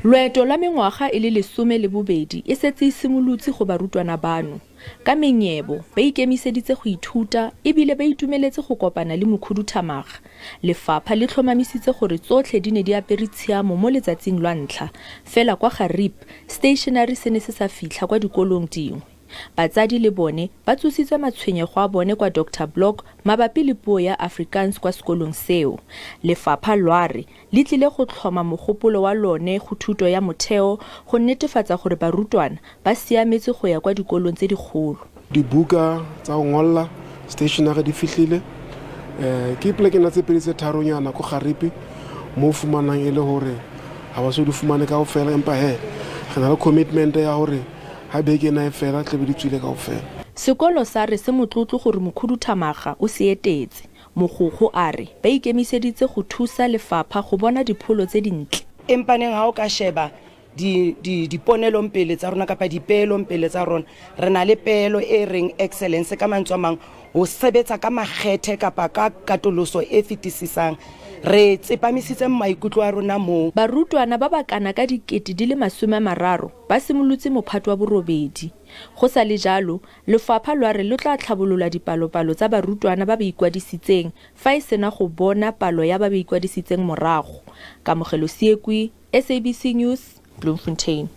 Loeto la mengwaga e le 12 e setse e simolotse go barutwana bano. Ka menyebo, ba ikemiseditse go ithuta ebile ba itumeletse go kopana le mokhuduthamaga. Lefapha le tlhomamisitse gore tsotlhe di ne di apere tshiamo mo letsatsing lwa ntlha, fela kwa Garib, stationary se ne se sa fitlha kwa dikolong dingwe. Batsadi le bone ba tsositse matshwenyego a bone kwa Dr. Block mabapi le puo ya Afrikaans kwa sekolong seo. Lefapha lware le tlile go tlhoma mogopolo wa lone go thuto ya motheo go netefatsa gore barutwana ba siametse go ya kwa dikolong tse digolo. Dibuka tsa go ngolla stationary di fihlile ke plekena tse pedi tse tharonyana go Garib mo fumanang e le hore ha ba se di fumane ka ofela empa he re na le commitment ya hore ha beke na e fela tle be di tswile ka ofela. Sekolo sa re se motlotlo gore mokhuduthamaga o se etetse. Mogokgo a re ba ikemiseditse go thusa lefapha go bona dipholo tse dintle. Empaneng ha o ka sheba diponelong pele tsa rona kapa dipeelong pele tsa rona re na le peelo e reng excellence ka mantswe a mang ho sebetsa ka makgethe kapa ka katoloso e fetisisang. Re tsepamisitse maikutlo a rona mo. Barutwana ba ba kana ka dikete di le 30 ba simolotse mophato wa borobedi. Go sa le jalo, lefapha lwa re le tla tlhabolola dipalopalo tsa barutwana ba ba ikwadisitseng fa e sena go bona palo ya ba ba ikwadisitseng morago. Kamogelo Siekwi, SABC News, Bloemfontein.